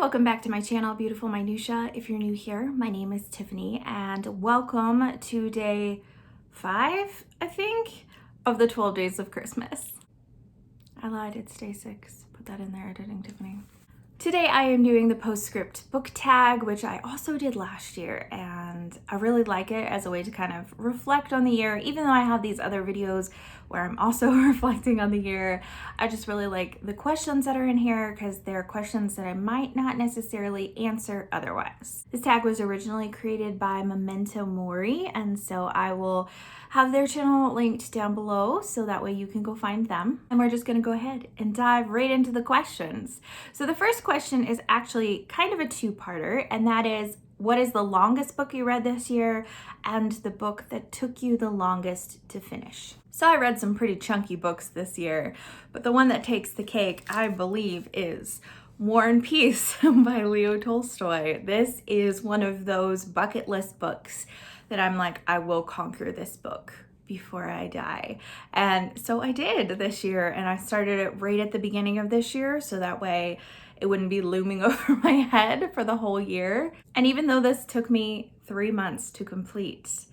Welcome back to my channel, Beautiful Minutia. If you're new here, my name is Tiffany and welcome to day 5, I think, of the 12 days of Christmas. I lied, it's day 6. Put that in there, editing Tiffany. Today I am doing the POSTSCRIPT book tag, which I also did last year, and I really like it as a way to kind of reflect on the year. Even though I have these other videos where I'm also reflecting on the year, I just really like the questions that are in here because they're questions that I might not necessarily answer otherwise. This tag was originally created by Memento Mori, and so I will have their channel linked down below so that way you can go find them. And we're just gonna go ahead and dive right into the questions. So the first question is actually kind of a two-parter, and that is, what is the longest book you read this year and the book that took you the longest to finish? So I read some pretty chunky books this year, but the one that takes the cake, I believe, is War and Peace by Leo Tolstoy. This is one of those bucket list books that I'm like, I will conquer this book before I die. And so I did this year, and I started it right at the beginning of this year, so that way it wouldn't be looming over my head for the whole year. And even though this took me 3 months to complete,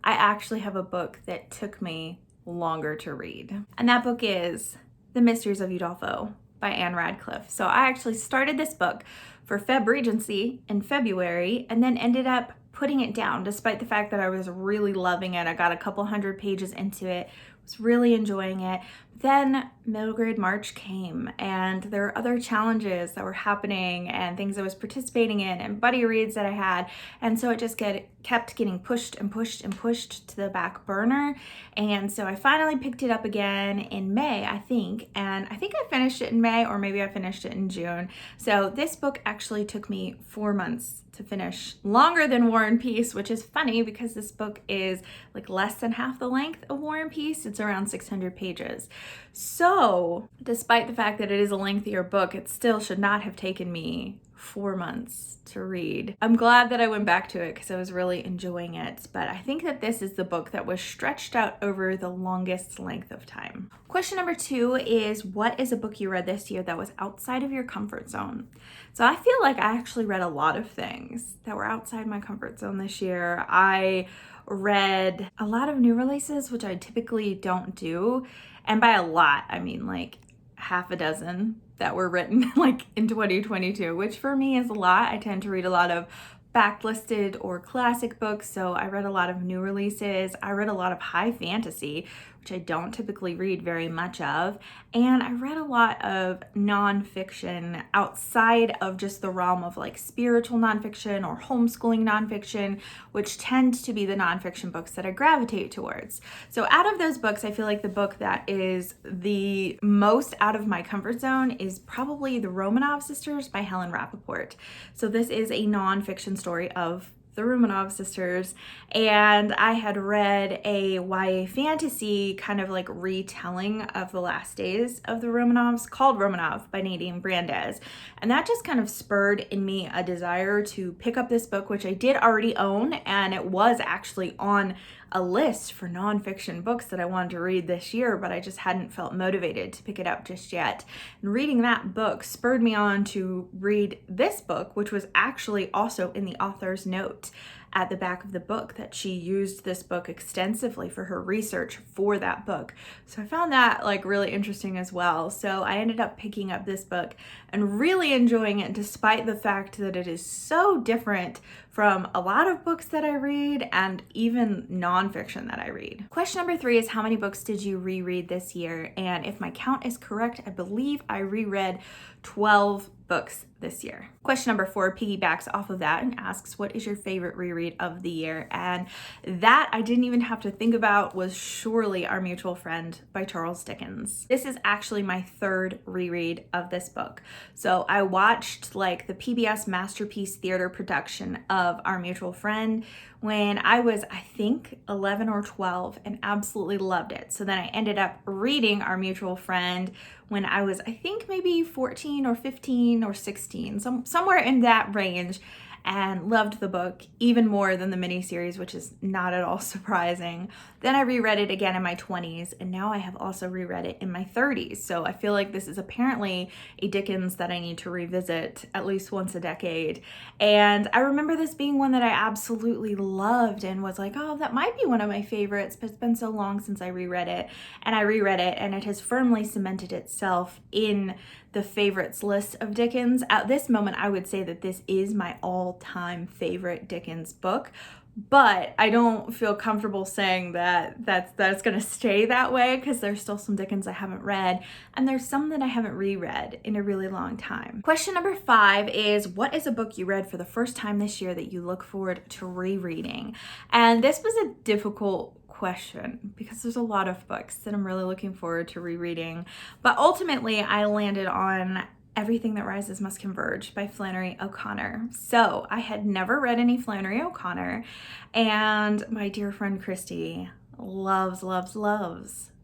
I actually have a book that took me longer to read. And that book is The Mysteries of Udolpho by Anne Radcliffe. So I actually started this book for Feb Regency in February and then ended up putting it down despite the fact that I was really loving it. I got a couple hundred pages into it, was really enjoying it. Then middle grade March came, and there were other challenges that were happening and things I was participating in and buddy reads that I had, and so it just kept getting pushed and pushed and pushed to the back burner. And so I finally picked it up again in May, I think, and I think I finished it in May, or maybe I finished it in June. So this book actually took me 4 months to finish, longer than War and Peace, which is funny because this book is like less than half the length of War and Peace. It's around 600 pages. So despite the fact that it is a lengthier book, it still should not have taken me 4 months to read. I'm glad that I went back to it because I was really enjoying it, but I think that this is the book that was stretched out over the longest length of time. Question number 2 is, what is a book you read this year that was outside of your comfort zone? So I feel like I actually read a lot of things that were outside my comfort zone this year. I read a lot of new releases, which I typically don't do. And by a lot, I mean like half a dozen that were written like in 2022, which for me is a lot. I tend to read a lot of backlisted or classic books, so I read a lot of new releases. I read a lot of high fantasy, which I don't typically read very much of, and I read a lot of nonfiction outside of just the realm of like spiritual nonfiction or homeschooling nonfiction, which tend to be the nonfiction books that I gravitate towards. So out of those books, I feel like the book that is the most out of my comfort zone is probably The Romanov Sisters by Helen Rappaport. So this is a nonfiction story of the Romanov sisters, and I had read a YA fantasy kind of like retelling of the last days of the Romanovs called Romanov by Nadine Brandes, and that just kind of spurred in me a desire to pick up this book, which I did already own, and it was actually on a list for nonfiction books that I wanted to read this year, but I just hadn't felt motivated to pick it up just yet. And reading that book spurred me on to read this book, which was actually also in the author's note at the back of the book that she used this book extensively for her research for that book. So I found that like really interesting as well. So I ended up picking up this book and really enjoying it, despite the fact that it is so different from a lot of books that I read and even nonfiction that I read. Question number 3 is, how many books did you reread this year? And if my count is correct, I believe I reread 12 books this year. Question number 4 piggybacks off of that and asks, what is your favorite reread of the year? And that I didn't even have to think about, was surely Our Mutual Friend by Charles Dickens. This is actually my 3rd reread of this book. So I watched like the PBS Masterpiece Theater production of Our Mutual Friend when I was, I think, 11 or 12 and absolutely loved it. So then I ended up reading Our Mutual Friend when I was, I think, maybe 14 or 15 or 16, somewhere in that range. and loved the book even more than the miniseries, which is not at all surprising. Then I reread it again in my 20s, and now I have also reread it in my 30s. So I feel like this is apparently a Dickens that I need to revisit at least once a decade. And I remember this being one that I absolutely loved and was like, oh, that might be one of my favorites, but it's been so long since I reread it. And I reread it, and it has firmly cemented itself in the favorites list of Dickens. At this moment, I would say that this is my all-time favorite Dickens book, but I don't feel comfortable saying that that's going to stay that way, because there's still some Dickens I haven't read, and there's some that I haven't reread in a really long time. Question number 5 is, what is a book you read for the first time this year that you look forward to rereading? And this was a difficult question because there's a lot of books that I'm really looking forward to rereading, but ultimately I landed on Everything That Rises Must Converge by Flannery O'Connor. So I had never read any Flannery O'Connor, and my dear friend Christy loves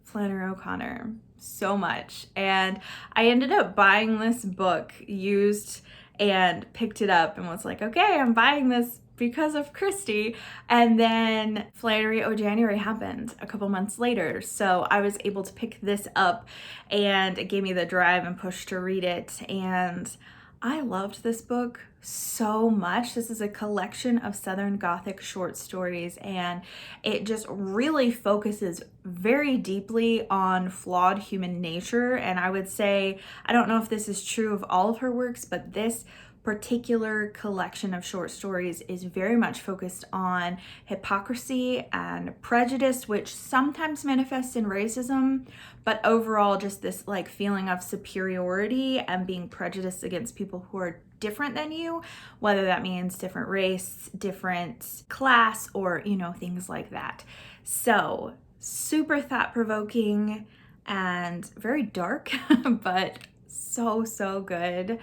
Flannery O'Connor so much, and I ended up buying this book used and picked it up and was like, okay, I'm buying this because of Christy. And then Flannery O'January happened a couple months later, so I was able to pick this up, and it gave me the drive and push to read it, and I loved this book so much. This is a collection of Southern Gothic short stories, and it just really focuses very deeply on flawed human nature. And I would say, I don't know if this is true of all of her works, but this particular collection of short stories is very much focused on hypocrisy and prejudice, which sometimes manifests in racism, but overall just this like feeling of superiority and being prejudiced against people who are different than you, whether that means different race, different class, or things like that. So super thought-provoking and very dark, but so good.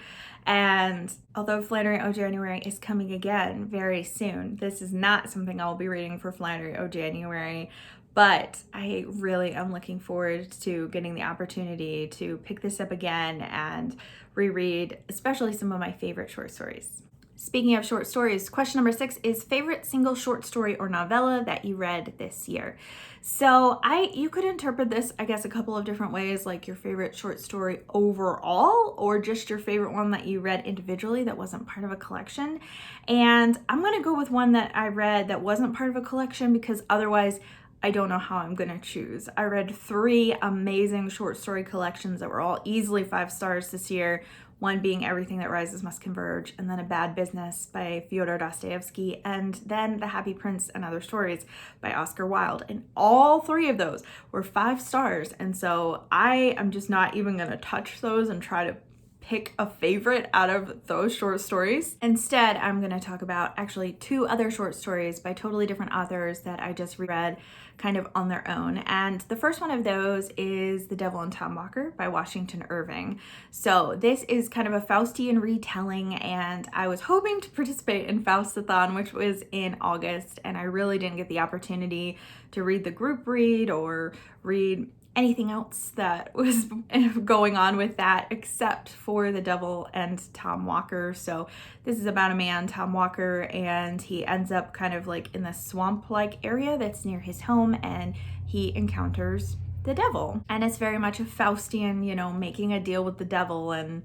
And although Flannery O'January is coming again very soon, this is not something I'll be reading for Flannery O'January, but I really am looking forward to getting the opportunity to pick this up again and reread, especially some of my favorite short stories. Speaking of short stories, question number 6 is favorite single short story or novella that you read this year. So you could interpret this, I guess, a couple of different ways, like your favorite short story overall, or just your favorite one that you read individually that wasn't part of a collection. And I'm gonna go with one that I read that wasn't part of a collection, because otherwise I don't know how I'm gonna choose. I read 3 amazing short story collections that were all easily 5 stars this year, one being Everything That Rises Must Converge, and then A Bad Business by Fyodor Dostoevsky, and then The Happy Prince and Other Stories by Oscar Wilde. And all 3 of those were 5 stars. And so I am just not even gonna touch those and try to pick a favorite out of those short stories. Instead, I'm gonna talk about actually 2 other short stories by totally different authors that I just reread kind of on their own. And the first one of those is The Devil and Tom Walker by Washington Irving. So this is kind of a Faustian retelling, and I was hoping to participate in Faustathon, which was in August, and I really didn't get the opportunity to read the group read or read anything else that was going on with that except for The Devil and Tom Walker. So this is about a man, Tom Walker, and he ends up kind of like in the swamp-like area that's near his home, and he encounters the devil. And it's very much a Faustian, making a deal with the devil and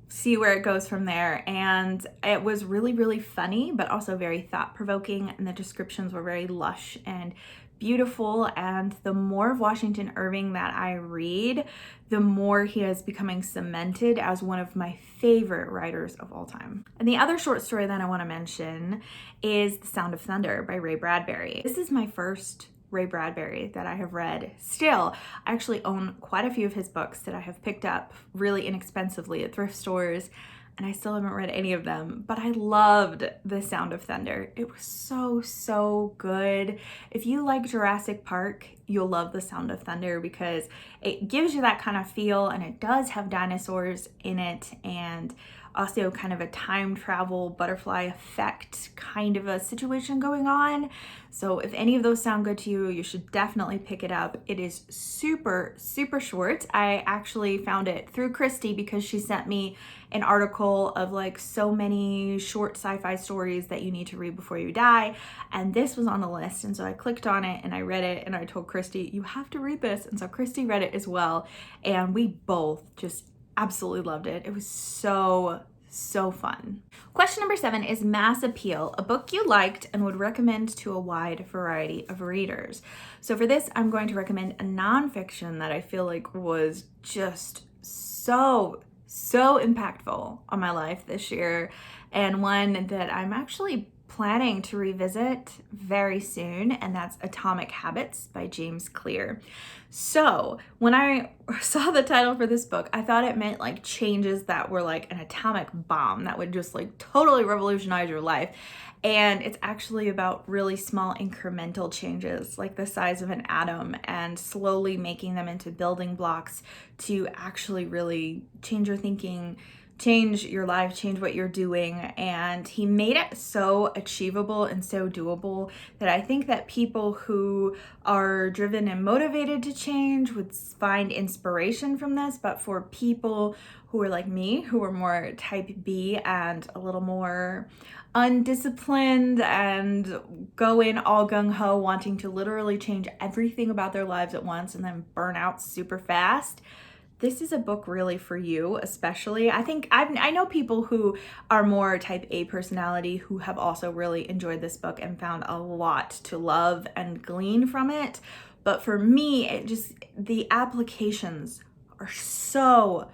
see where it goes from there. And it was really funny, but also very thought-provoking, and the descriptions were very lush and beautiful. And the more of Washington Irving that I read, the more he is becoming cemented as one of my favorite writers of all time. And the other short story that I want to mention is The Sound of Thunder by Ray Bradbury. This is my first Ray Bradbury that I have read. Still, I actually own quite a few of his books that I have picked up really inexpensively at thrift stores, and I still haven't read any of them, but I loved The Sound of Thunder. It was so good. If you like Jurassic Park, you'll love The Sound of Thunder because it gives you that kind of feel, and it does have dinosaurs in it, and also kind of a time travel butterfly effect kind of a situation going on. So if any of those sound good to you, you should definitely pick it up. It is super, super short. I actually found it through Christy because she sent me an article of like so many short sci-fi stories that you need to read before you die. And this was on the list. And so I clicked on it and I read it and I told Christy, you have to read this. And so Christy read it as well. And we both just absolutely loved it. It was so fun. Question number 7 is Mass Appeal, a book you liked and would recommend to a wide variety of readers. So for this, I'm going to recommend a nonfiction that I feel like was just so impactful on my life this year, and one that I'm actually planning to revisit very soon, and that's Atomic Habits by James Clear. So when I saw the title for this book, I thought it meant like changes that were like an atomic bomb that would just like totally revolutionize your life. And it's actually about really small incremental changes, like the size of an atom, and slowly making them into building blocks to actually really change your thinking, change your life, change what you're doing. And he made it so achievable and so doable that I think that people who are driven and motivated to change would find inspiration from this. But for people who are like me, who are more type B and a little more undisciplined and go in all gung-ho wanting to literally change everything about their lives at once and then burn out super fast, this is a book really for you, especially. I know people who are more type A personality who have also really enjoyed this book and found a lot to love and glean from it. But for me, the applications are so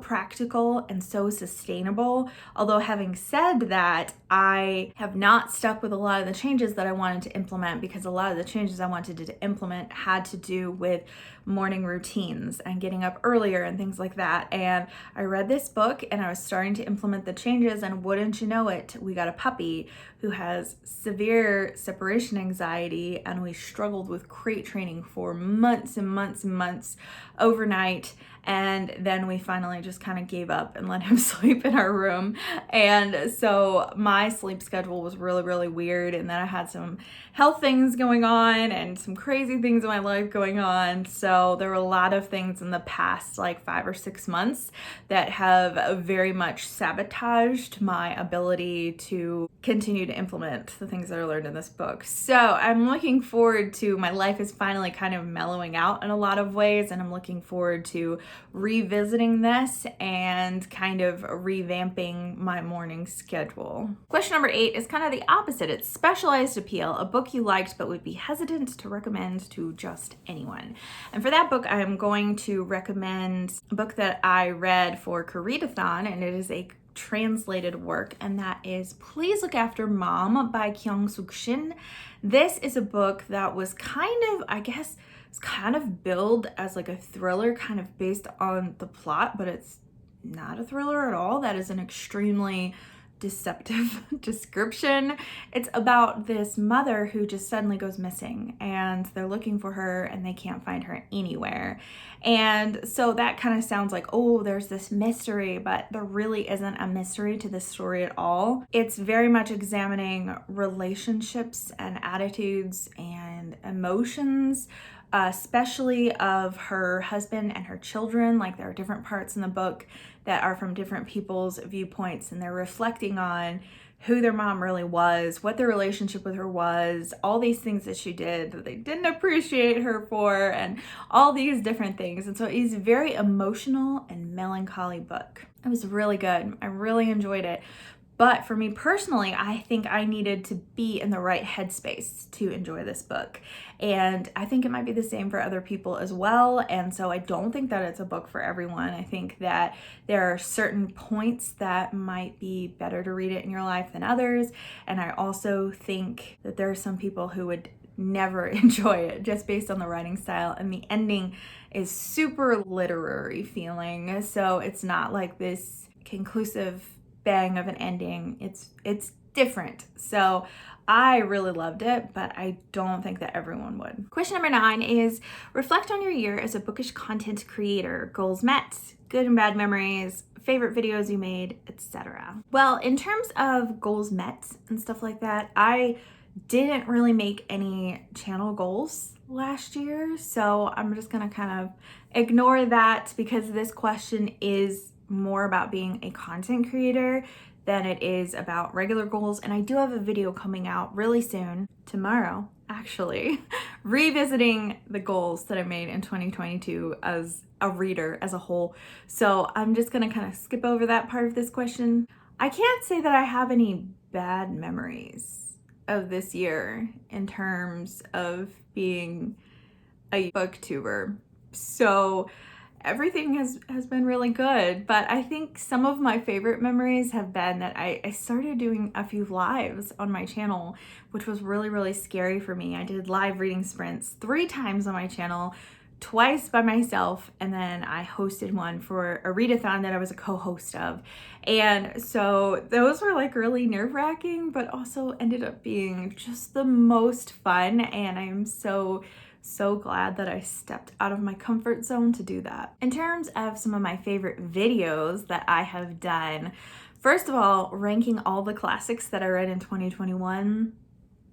practical and so sustainable. Although having said that, I have not stuck with a lot of the changes that I wanted to implement, because a lot of the changes I wanted to implement had to do with morning routines and getting up earlier and things like that. And I read this book and I was starting to implement the changes, and wouldn't you know it, we got a puppy who has severe separation anxiety, and we struggled with crate training for months and months and months overnight. And then we finally just kind of gave up and let him sleep in our room. And so my sleep schedule was really weird. And then I had some health things going on and some crazy things in my life going on. So there were a lot of things in the past like 5 or 6 months that have very much sabotaged my ability to continue to implement the things that I learned in this book. So I'm looking forward to, my life is finally kind of mellowing out in a lot of ways, and I'm looking forward to revisiting this and kind of revamping my morning schedule. Question number 8 is kind of the opposite. It's Specialized Appeal, a book you liked but would be hesitant to recommend to just anyone. And for that book, I'm going to recommend a book that I read for Koreadathon, and it is a translated work, and that is Please Look After Mom by Kyung-Suk Shin. This is a book that was kind of billed as like a thriller, kind of based on the plot, but it's not a thriller at all. That is an extremely deceptive description. It's about this mother who just suddenly goes missing, and they're looking for her and they can't find her anywhere. And so that kind of sounds like, oh, there's this mystery, but there really isn't a mystery to this story at all. It's very much examining relationships and attitudes and emotions, especially of her husband and her children. Like, there are different parts in the book that are from different people's viewpoints, and they're reflecting on who their mom really was, what their relationship with her was, all these things that she did that they didn't appreciate her for, and all these different things. And so it's a very emotional and melancholy book. It was really good. I really enjoyed it. But for me personally, I think I needed to be in the right headspace to enjoy this book. And I think it might be the same for other people as well. And so I don't think that it's a book for everyone. I think that there are certain points that might be better to read it in your life than others. And I also think that there are some people who would never enjoy it just based on the writing style. And the ending is super literary feeling. So it's not like this conclusive bang of an ending. It's different. So I really loved it, but I don't think that everyone would. Question number 9 is reflect on your year as a bookish content creator. Goals met, good and bad memories, favorite videos you made, etc. Well, in terms of goals met and stuff like that, I didn't really make any channel goals last year, so I'm just gonna kind of ignore that because this question is more about being a content creator than it is about regular goals. And I do have a video coming out really soon, tomorrow actually, revisiting the goals that I made in 2022 as a reader as a whole. So I'm just gonna kind of skip over that part of this question. I can't say that I have any bad memories of this year in terms of being a booktuber. So everything has been really good, but I think some of my favorite memories have been that I started doing a few lives on my channel, which was really scary for me. I did live reading sprints 3 times on my channel, twice by myself, and then I hosted one for a readathon that I was a co-host of. And so those were like really nerve-wracking, but also ended up being just the most fun, and I am so glad that I stepped out of my comfort zone to do that. In terms of some of my favorite videos that I have done, first of all, ranking all the classics that I read in 2021,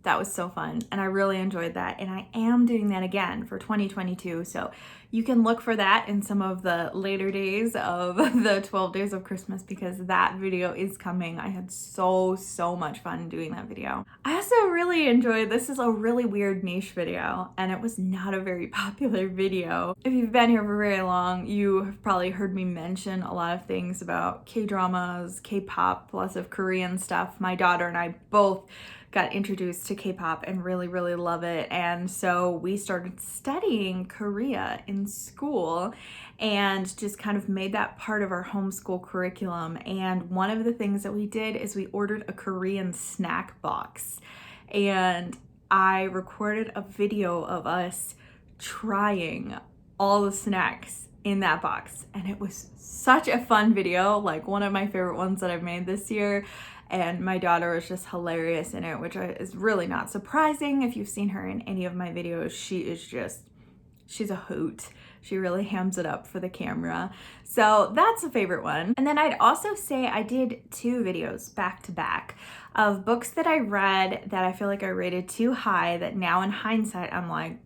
that was so fun, and I really enjoyed that, and I am doing that again for 2022, so you can look for that in some of the later days of the 12 days of Christmas because that video is coming. I had so much fun doing that video. I also really enjoyed, this is a really weird niche video, and it was not a very popular video. If you've been here for very long, you have probably heard me mention a lot of things about K-dramas, K-pop, lots of Korean stuff. My daughter and I both got introduced to K-pop and really love it, and so we started studying Korea in school and just kind of made that part of our homeschool curriculum. And one of the things that we did is we ordered a Korean snack box, and I recorded a video of us trying all the snacks in that box, and it was such a fun video, like one of my favorite ones that I've made this year. And my daughter was just hilarious in it, which is really not surprising. If you've seen her in any of my videos, she's a hoot. She really hams it up for the camera. So that's a favorite one. And then I'd also say I did 2 videos back to back of books that I read that I feel like I rated too high, that now in hindsight, I'm like,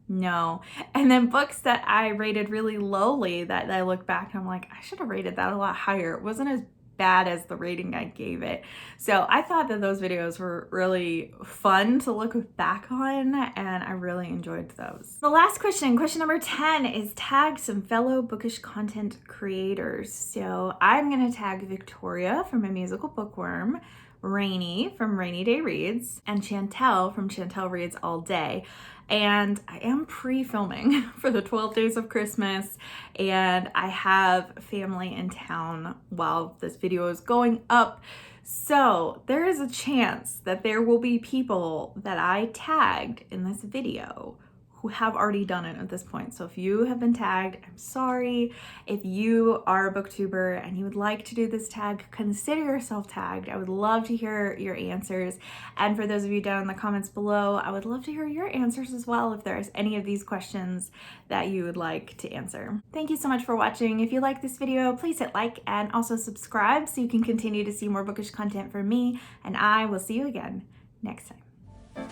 no. And then books that I rated really lowly that I look back and I'm like, I should have rated that a lot higher. It wasn't as bad as the rating I gave it. So I thought that those videos were really fun to look back on, and I really enjoyed those. The last question number 10, is tag some fellow bookish content creators. So I'm gonna tag Victoria from A Musical Bookworm, Rainy from Rainy Day Reads, and Chantel from Chantel Reads All Day. And I am pre-filming for the 12 days of Christmas, and I have family in town while this video is going up. So there is a chance that there will be people that I tagged in this video who have already done it at this point. So if you have been tagged, I'm sorry. If you are a booktuber and you would like to do this tag, consider yourself tagged. I would love to hear your answers. And for those of you down in the comments below, I would love to hear your answers as well if there's any of these questions that you would like to answer. Thank you so much for watching. If you like this video, please hit like and also subscribe so you can continue to see more bookish content from me, and I will see you again next time.